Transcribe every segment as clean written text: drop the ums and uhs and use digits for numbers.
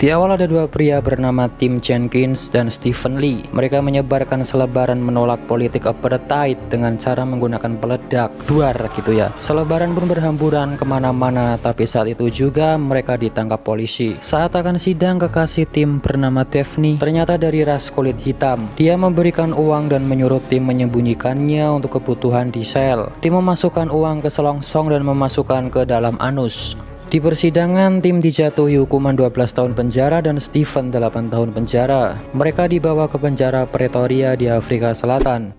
Di awal ada dua pria bernama Tim Jenkins dan Stephen Lee. Mereka menyebarkan selebaran menolak politik apartheid dengan cara menggunakan peledak, duar gitu ya. Selebaran pun berhamburan kemana-mana, tapi saat itu juga mereka ditangkap polisi. Saat akan sidang, kekasih Tim bernama Daphne ternyata dari ras kulit hitam. Dia memberikan uang dan menyuruh Tim menyembunyikannya untuk kebutuhan di sel. Tim memasukkan uang ke selongsong dan memasukkan ke dalam anus. Di persidangan, Tim dijatuhi hukuman 12 tahun penjara dan Stephen 8 tahun penjara. Mereka dibawa ke penjara Pretoria di Afrika Selatan.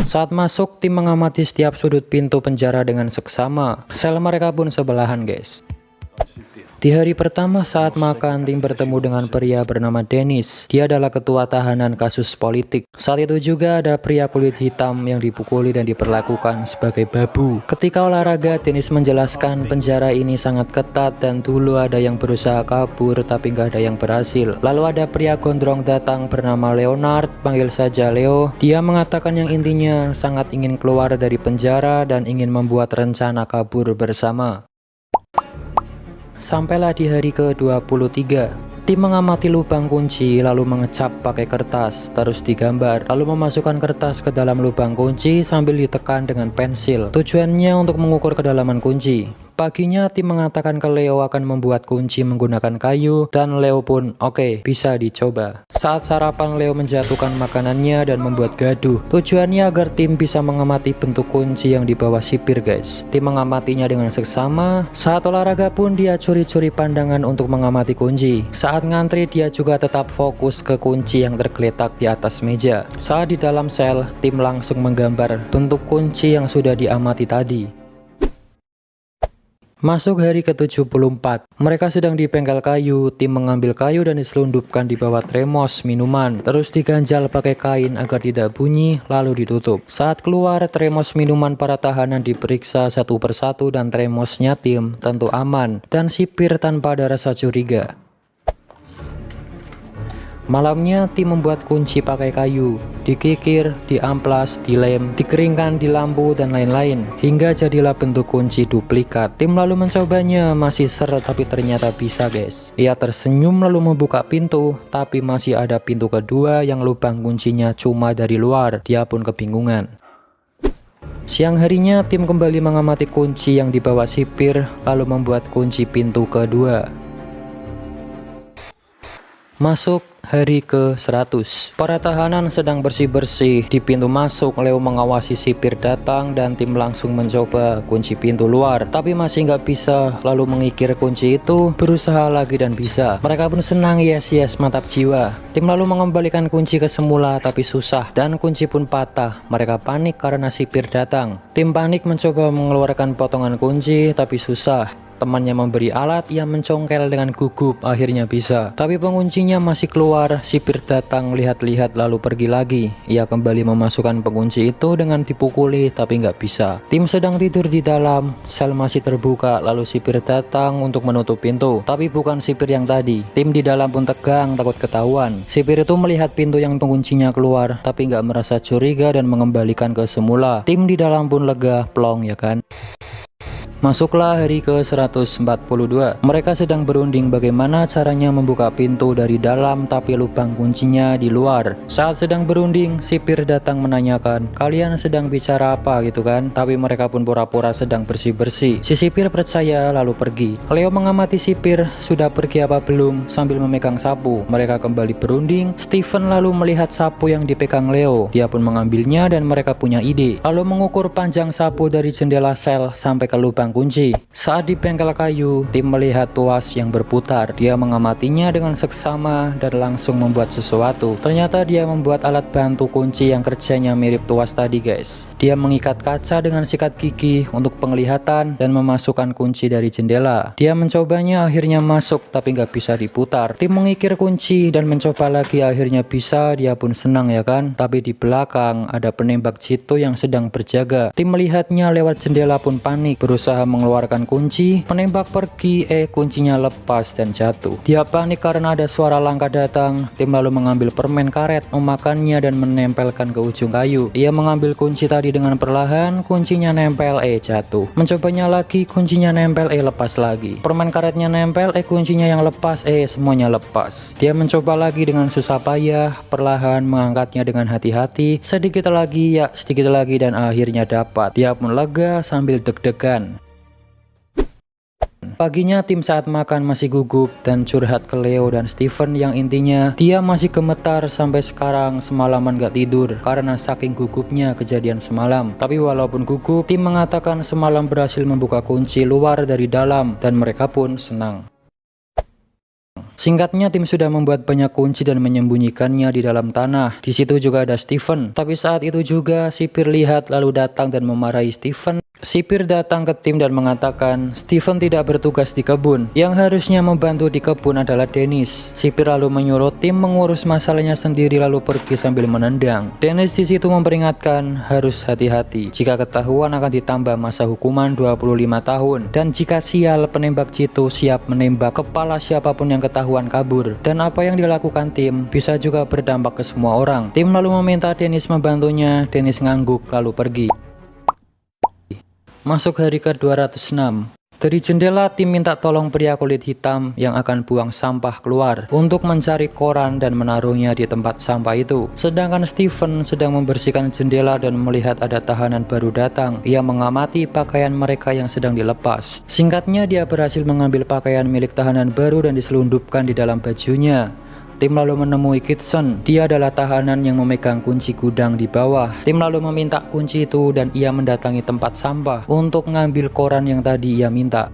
Saat masuk, Tim mengamati setiap sudut pintu penjara dengan seksama. Sel mereka pun sebelahan, guys. Di hari pertama saat makan, Tim bertemu dengan pria bernama Dennis. Dia adalah ketua tahanan kasus politik. Saat itu juga ada pria kulit hitam yang dipukuli dan diperlakukan sebagai babu. Ketika olahraga, Dennis menjelaskan penjara ini sangat ketat dan dulu ada yang berusaha kabur tapi nggak ada yang berhasil. Lalu ada pria gondrong datang bernama Leonard, panggil saja Leo. Dia mengatakan yang intinya sangat ingin keluar dari penjara dan ingin membuat rencana kabur bersama. Sampailah di hari ke-23. Tim mengamati lubang kunci lalu mengecap pakai kertas, terus digambar, lalu memasukkan kertas ke dalam lubang kunci sambil ditekan dengan pensil. Tujuannya untuk mengukur kedalaman kunci. Paginya Tim mengatakan ke Leo akan membuat kunci menggunakan kayu dan Leo pun oke, bisa dicoba. Saat sarapan, Leo menjatuhkan makanannya dan membuat gaduh. Tujuannya agar Tim bisa mengamati bentuk kunci yang dibawa sipir, guys. Tim mengamatinya dengan seksama. Saat olahraga pun dia curi-curi pandangan untuk mengamati kunci. Saat ngantri dia juga tetap fokus ke kunci yang tergeletak di atas meja. Saat di dalam sel, Tim langsung menggambar bentuk kunci yang sudah diamati tadi. Masuk hari ke-74. Mereka sedang di bengkel kayu. Tim mengambil kayu dan diselundupkan di bawah tremos minuman. Terus diganjal pakai kain agar tidak bunyi, lalu ditutup. Saat keluar, tremos minuman para tahanan diperiksa satu persatu dan tremosnya Tim tentu aman dan sipir tanpa ada rasa curiga. Malamnya Tim membuat kunci pakai kayu, dikikir, diamplas, dilem, dikeringkan di lampu dan lain-lain, hingga jadilah bentuk kunci duplikat. Tim lalu mencobanya, masih seret tapi ternyata bisa, guys. Ia tersenyum lalu membuka pintu, tapi masih ada pintu kedua yang lubang kuncinya cuma dari luar. Dia pun kebingungan. Siang harinya Tim kembali mengamati kunci yang dibawa sipir, lalu membuat kunci pintu kedua. Masuk hari ke-100. Para tahanan sedang bersih-bersih. Di pintu masuk, Leo mengawasi sipir datang dan Tim langsung mencoba kunci pintu luar. Tapi masih nggak bisa, lalu mengikir kunci itu, berusaha lagi dan bisa. Mereka pun senang, yes, mantap jiwa. Tim lalu mengembalikan kunci ke semula tapi susah dan kunci pun patah. Mereka panik karena sipir datang. Tim panik mencoba mengeluarkan potongan kunci tapi susah. Temannya memberi alat, ia mencongkel dengan gugup, akhirnya bisa. Tapi penguncinya masih keluar, sipir datang, lihat-lihat lalu pergi lagi. Ia kembali memasukkan pengunci itu dengan dipukuli, tapi nggak bisa. Tim sedang tidur di dalam, sel masih terbuka, lalu sipir datang untuk menutup pintu. Tapi bukan sipir yang tadi. Tim di dalam pun tegang, takut ketahuan. Sipir itu melihat pintu yang penguncinya keluar, tapi nggak merasa curiga dan mengembalikan ke semula. Tim di dalam pun lega, plong ya kan. Masuklah hari ke-142. Mereka sedang berunding bagaimana caranya membuka pintu dari dalam tapi lubang kuncinya di luar. Saat sedang berunding, sipir datang menanyakan, kalian sedang bicara apa gitu kan? Tapi mereka pun pura-pura sedang bersih-bersih. Si sipir percaya lalu pergi. Leo mengamati sipir, sudah pergi apa belum, sambil memegang sapu. Mereka kembali berunding. Stephen lalu melihat sapu yang dipegang Leo. Dia pun mengambilnya dan mereka punya ide. Lalu mengukur panjang sapu dari jendela sel sampai ke lubang kunci. Saat di bengkel kayu, Tim melihat tuas yang berputar. Dia mengamatinya dengan seksama dan langsung membuat sesuatu. Ternyata dia membuat alat bantu kunci yang kerjanya mirip tuas tadi, guys. Dia mengikat kaca dengan sikat gigi untuk penglihatan dan memasukkan kunci dari jendela. Dia mencobanya, akhirnya masuk tapi nggak bisa diputar. Tim mengikir kunci dan mencoba lagi, akhirnya bisa. Dia pun senang ya kan. Tapi di belakang ada penembak jitu yang sedang berjaga. Tim melihatnya lewat jendela pun panik, berusaha berusaha mengeluarkan kunci. Penembak pergi, kuncinya lepas dan jatuh. Dia panik karena ada suara langkah datang. Tim lalu mengambil permen karet, memakannya dan menempelkan ke ujung kayu. Ia mengambil kunci tadi dengan perlahan, kuncinya nempel, jatuh. Mencobanya lagi, kuncinya nempel, lepas lagi. Permen karetnya nempel, kuncinya yang lepas, semuanya lepas. Dia mencoba lagi dengan susah payah, perlahan mengangkatnya dengan hati-hati. Sedikit lagi, sedikit lagi, dan akhirnya dapat. Dia pun lega sambil deg-degan. Paginya tim saat makan masih gugup dan curhat ke Leo dan Steven yang intinya dia masih gemetar sampai sekarang, semalaman gak tidur karena saking gugupnya kejadian semalam. Tapi walaupun gugup, tim mengatakan semalam berhasil membuka kunci luar dari dalam dan mereka pun senang. Singkatnya, tim sudah membuat banyak kunci dan menyembunyikannya di dalam tanah. Di situ juga ada Steven. Tapi saat itu juga sipir lihat lalu datang dan memarahi Steven. Sipir datang ke tim dan mengatakan Steven tidak bertugas di kebun. Yang harusnya membantu di kebun adalah Dennis. Sipir lalu menyuruh tim mengurus masalahnya sendiri lalu pergi sambil menendang. Dennis di situ memperingatkan harus hati-hati. Jika ketahuan akan ditambah masa hukuman 25 tahun. Dan jika sial, penembak jitu siap menembak kepala siapapun yang ketahuan kabur. Dan apa yang dilakukan tim bisa juga berdampak ke semua orang. Tim lalu meminta Dennis membantunya. Dennis ngangguk lalu pergi. Masuk hari ke-206. Dari jendela, tim minta tolong pria kulit hitam yang akan buang sampah keluar untuk mencari koran dan menaruhnya di tempat sampah itu. Sedangkan Steven sedang membersihkan jendela dan melihat ada tahanan baru datang. Ia mengamati pakaian mereka yang sedang dilepas. Singkatnya, dia berhasil mengambil pakaian milik tahanan baru dan diselundupkan di dalam bajunya. Tim lalu menemui Kitson. Dia adalah tahanan yang memegang kunci gudang di bawah. Tim lalu meminta kunci itu dan ia mendatangi tempat sampah untuk mengambil koran yang tadi ia minta.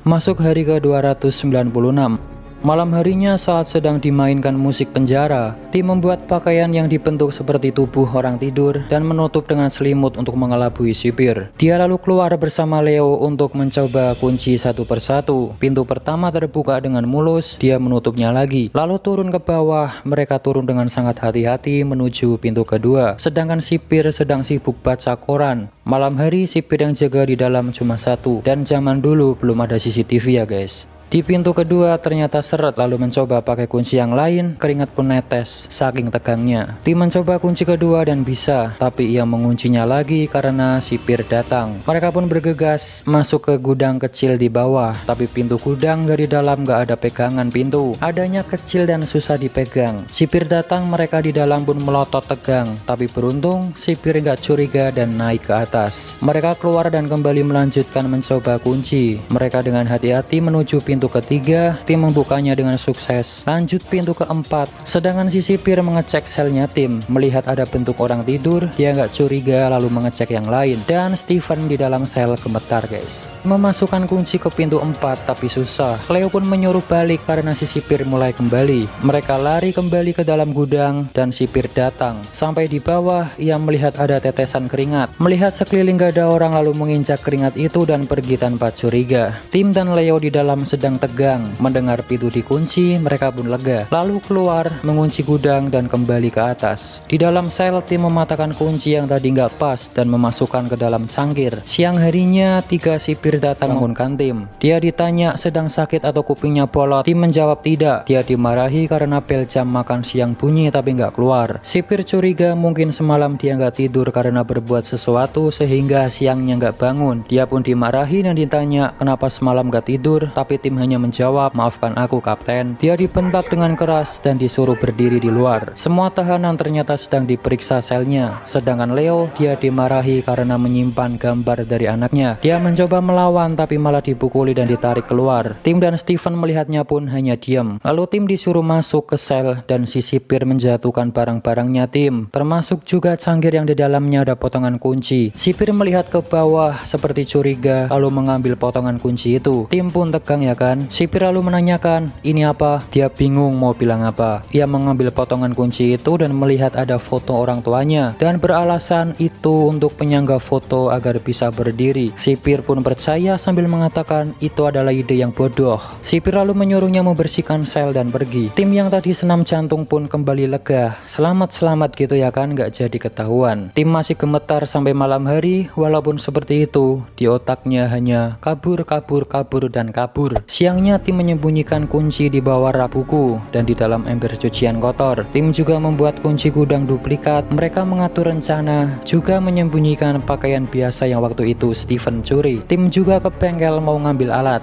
Masuk hari ke-296. Malam harinya saat sedang dimainkan musik penjara, tim membuat pakaian yang dibentuk seperti tubuh orang tidur dan menutup dengan selimut untuk mengelabui sipir. Dia lalu keluar bersama Leo untuk mencoba kunci satu persatu. Pintu pertama terbuka dengan mulus, dia menutupnya lagi. Lalu turun ke bawah, mereka turun dengan sangat hati-hati menuju pintu kedua. Sedangkan sipir sedang sibuk baca koran. Malam hari sipir yang jaga di dalam cuma satu, dan zaman dulu belum ada CCTV ya guys. Di pintu kedua ternyata seret lalu mencoba pakai kunci yang lain, keringat pun netes saking tegangnya. Tim mencoba kunci kedua dan bisa, tapi ia menguncinya lagi karena sipir datang. Mereka pun bergegas masuk ke gudang kecil di bawah, tapi pintu gudang dari dalam gak ada pegangan pintu. Adanya kecil dan susah dipegang. Sipir datang, mereka di dalam pun melotot tegang, tapi beruntung sipir gak curiga dan naik ke atas. Mereka keluar dan kembali melanjutkan mencoba kunci. Mereka dengan hati-hati menuju pintu ketiga, tim membukanya dengan sukses. Lanjut pintu keempat, sedangkan si sipir mengecek selnya tim. Melihat ada bentuk orang tidur, dia nggak curiga lalu mengecek yang lain. Dan Steven di dalam sel gemetar guys. Memasukkan kunci ke pintu 4 tapi susah. Leo pun menyuruh balik karena si sipir mulai kembali. Mereka lari kembali ke dalam gudang dan sipir datang. Sampai di bawah, ia melihat ada tetesan keringat. Melihat sekeliling gak ada orang lalu menginjak keringat itu dan pergi tanpa curiga. Tim dan Leo di dalam sedang tegang. Mendengar pintu dikunci, mereka pun lega. Lalu keluar, mengunci gudang dan kembali ke atas. Di dalam sel, tim mematahkan kunci yang tadi nggak pas dan memasukkan ke dalam cangkir. Siang harinya, 3 sipir datang membangunkan tim. Dia ditanya sedang sakit atau kupingnya bolot. Tim menjawab tidak. Dia dimarahi karena bel jam makan siang bunyi tapi nggak keluar. Sipir curiga mungkin semalam dia nggak tidur karena berbuat sesuatu sehingga siangnya nggak bangun. Dia pun dimarahi dan ditanya kenapa semalam nggak tidur, tapi tim hanya menjawab, maafkan aku kapten. Dia dibentak dengan keras dan disuruh berdiri di luar. Semua tahanan ternyata sedang diperiksa selnya. Sedangkan Leo, dia dimarahi karena menyimpan gambar dari anaknya. Dia mencoba melawan tapi malah dipukuli dan ditarik keluar. Tim dan Steven melihatnya pun hanya diam. Lalu tim disuruh masuk ke sel dan si sipir menjatuhkan barang-barangnya tim, termasuk juga cangkir yang di dalamnya ada potongan kunci. Sipir melihat ke bawah seperti curiga lalu mengambil potongan kunci itu. Tim pun tegang ya kan? Sipir lalu menanyakan, ini apa? Dia bingung mau bilang apa. Ia mengambil potongan kunci itu dan melihat ada foto orang tuanya dan beralasan itu untuk penyangga foto agar bisa berdiri. Sipir pun percaya sambil mengatakan itu adalah ide yang bodoh. Sipir lalu menyuruhnya membersihkan sel dan pergi. Tim yang tadi senam jantung pun kembali lega. Selamat gitu ya kan, nggak jadi ketahuan. Tim masih gemetar sampai malam hari. Walaupun seperti itu, di otaknya hanya kabur dan kabur. Siangnya tim menyembunyikan kunci di bawah rak buku dan di dalam ember cucian kotor. Tim juga membuat kunci gudang duplikat. Mereka mengatur rencana, juga menyembunyikan pakaian biasa yang waktu itu Steven curi. Tim juga ke bengkel mau ngambil alat.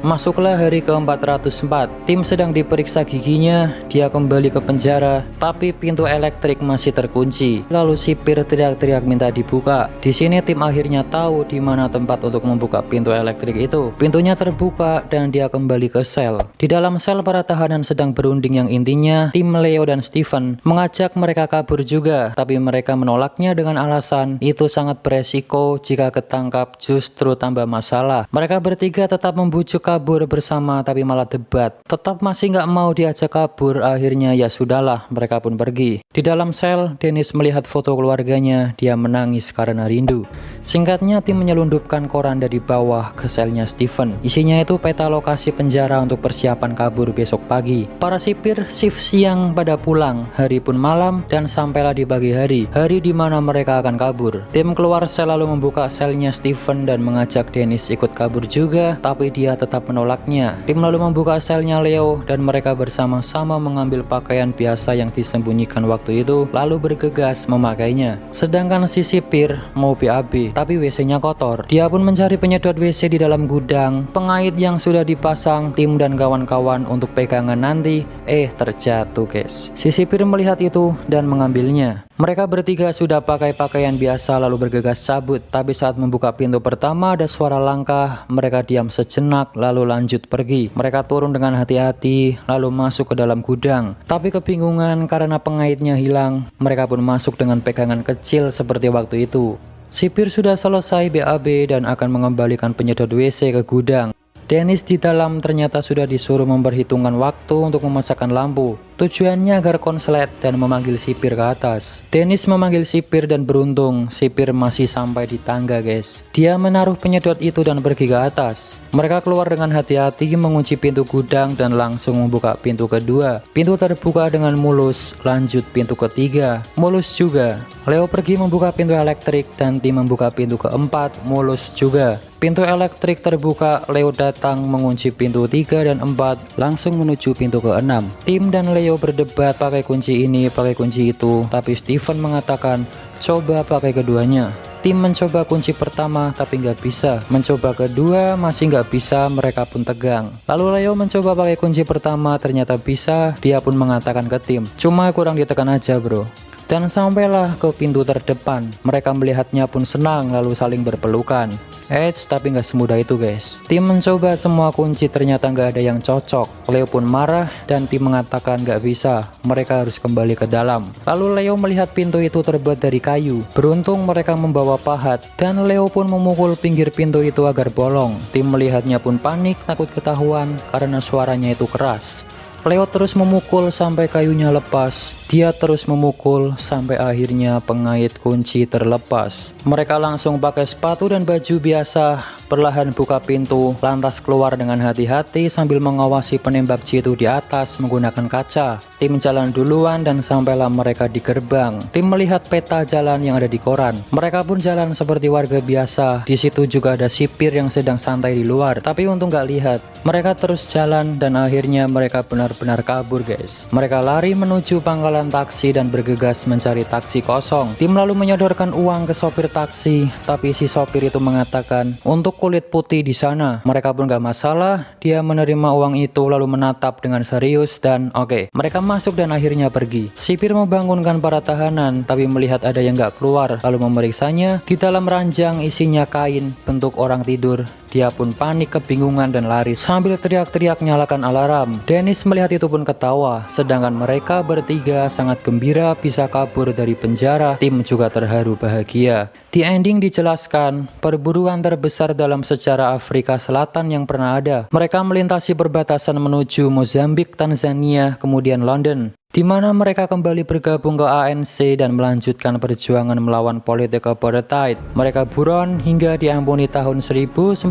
Masuklah hari ke-404. Tim sedang diperiksa giginya. Dia kembali ke penjara, tapi pintu elektrik masih terkunci. Lalu sipir teriak-teriak minta dibuka. Di sini tim akhirnya tahu di mana tempat untuk membuka pintu elektrik itu. Pintunya terbuka dan dia kembali ke sel. Di dalam sel para tahanan sedang berunding yang intinya tim Leo dan Steven mengajak mereka kabur juga, tapi mereka menolaknya dengan alasan itu sangat beresiko, jika ketangkap justru tambah masalah. Mereka bertiga tetap membujuk kabur bersama tapi malah debat. Tetap masih nggak mau diajak kabur. Akhirnya ya sudahlah, mereka pun pergi. Di dalam sel, Dennis melihat foto keluarganya. Dia menangis karena rindu. Singkatnya, tim menyelundupkan koran dari bawah ke selnya Steven. Isinya itu peta lokasi penjara untuk persiapan kabur besok pagi. Para sipir shift siang pada pulang. Hari pun malam dan sampailah di pagi hari. Hari di mana mereka akan kabur. Tim keluar sel lalu membuka selnya Steven dan mengajak Dennis ikut kabur juga, tapi dia tetap menolaknya. Tim lalu membuka selnya Leo dan mereka bersama-sama mengambil pakaian biasa yang disembunyikan waktu itu lalu bergegas memakainya. Sedangkan si sipir mau BAB tapi WC-nya kotor. Dia pun mencari penyedot WC di dalam gudang. Pengait yang sudah dipasang tim dan kawan-kawan untuk pegangan nanti terjatuh guys. Si sipir melihat itu dan mengambilnya. Mereka bertiga sudah pakai pakaian biasa lalu bergegas cabut, tapi saat membuka pintu pertama ada suara langkah. Mereka diam sejenak lalu lanjut pergi. Mereka turun dengan hati-hati lalu masuk ke dalam gudang, tapi kebingungan karena pengaitnya hilang. Mereka pun masuk dengan pegangan kecil seperti waktu itu. Sipir sudah selesai BAB dan akan mengembalikan penyedot WC ke gudang. Dennis di dalam ternyata sudah disuruh memperhitungkan waktu untuk memasakkan lampu. Tujuannya agar konslet dan memanggil sipir ke atas. Dennis memanggil sipir dan beruntung sipir masih sampai di tangga guys. Dia menaruh penyedot itu dan pergi ke atas. Mereka keluar dengan hati-hati mengunci pintu gudang dan langsung membuka pintu kedua. Pintu terbuka dengan mulus. Lanjut pintu ketiga, mulus juga. Leo pergi membuka pintu elektrik dan tim membuka pintu keempat, mulus juga. Pintu elektrik terbuka, Leo datang mengunci pintu 3 dan 4 langsung menuju pintu ke-6. Tim dan Leo berdebat pakai kunci ini, pakai kunci itu, tapi Steven mengatakan coba pakai keduanya. Tim mencoba kunci pertama tapi nggak bisa. Mencoba kedua masih nggak bisa, mereka pun tegang. Lalu Leo mencoba pakai kunci pertama, ternyata bisa. Dia pun mengatakan ke tim, cuma kurang ditekan aja bro. Dan sampailah ke pintu terdepan. Mereka melihatnya pun senang lalu saling berpelukan. Tapi nggak semudah itu guys. Tim mencoba semua kunci ternyata nggak ada yang cocok. Leo pun marah dan tim mengatakan nggak bisa. Mereka harus kembali ke dalam. Lalu Leo melihat pintu itu terbuat dari kayu. Beruntung mereka membawa pahat dan Leo pun memukul pinggir pintu itu agar bolong. Tim melihatnya pun panik, takut ketahuan karena suaranya itu keras. Leo terus memukul sampai kayunya lepas. Dia terus memukul sampai akhirnya pengait kunci terlepas. Mereka langsung pakai sepatu dan baju biasa. Perlahan buka pintu, lantas keluar dengan hati-hati sambil mengawasi penembak jitu di atas menggunakan kaca. Tim jalan duluan dan sampailah mereka di gerbang. Tim melihat peta jalan yang ada di koran. Mereka pun jalan seperti warga biasa. Di situ juga ada sipir yang sedang santai di luar, tapi untung gak lihat. Mereka terus jalan dan akhirnya mereka benar-benar kabur guys. Mereka lari menuju pangkalan taksi dan bergegas mencari taksi kosong. Tim lalu menyodorkan uang ke sopir taksi, tapi si sopir itu mengatakan untuk kulit putih di sana. Mereka pun gak masalah. Dia menerima uang itu lalu menatap dengan serius dan oke. Mereka masuk dan akhirnya pergi. Sipir membangunkan para tahanan, tapi melihat ada yang gak keluar lalu memeriksanya. Di dalam ranjang isinya kain bentuk orang tidur. Dia pun panik, kebingungan dan lari sambil teriak-teriak nyalakan alarm. Dennis melihat itu pun ketawa, sedangkan mereka bertiga sangat gembira bisa kabur dari penjara. Tim juga terharu bahagia. Di ending dijelaskan, perburuan terbesar dalam dalam sejarah Afrika Selatan yang pernah ada. Mereka melintasi perbatasan menuju Mozambik, Tanzania, kemudian London, di mana mereka kembali bergabung ke ANC dan melanjutkan perjuangan melawan politik apartheid. Mereka buron hingga diampuni tahun 1991.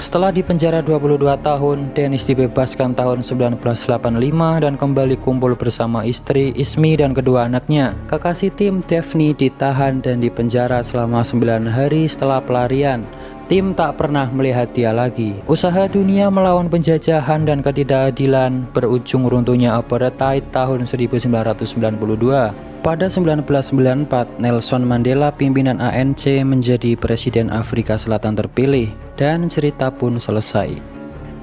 Setelah dipenjara 22 tahun, Dennis dibebaskan tahun 1985 dan kembali kumpul bersama istri, Ismi, dan kedua anaknya. Kekasih Tim, Daphne, ditahan dan dipenjara selama 9 hari setelah pelarian. Tim tak pernah melihat dia lagi. Usaha dunia melawan penjajahan dan ketidakadilan berujung runtuhnya apartheid tahun 1992. Pada 1994, Nelson Mandela, pimpinan ANC, menjadi Presiden Afrika Selatan terpilih, dan cerita pun selesai.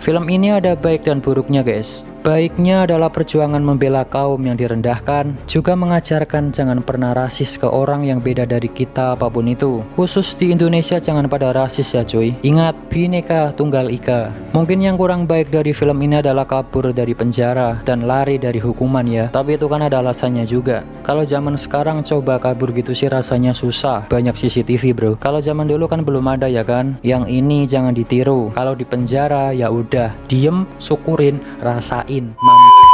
Film ini ada baik dan buruknya, guys. Baiknya adalah perjuangan membela kaum yang direndahkan, juga mengajarkan jangan pernah rasis ke orang yang beda dari kita apapun itu. Khusus di Indonesia jangan pada rasis ya cuy. Ingat, Bhinneka Tunggal Ika. Mungkin yang kurang baik dari film ini adalah kabur dari penjara dan lari dari hukuman ya. Tapi itu kan ada alasannya juga. Kalau zaman sekarang coba kabur gitu sih rasanya susah. Banyak CCTV bro. Kalau zaman dulu kan belum ada ya kan. Yang ini jangan ditiru. Kalau di penjara ya udah, diem, syukurin, rasain, mampus.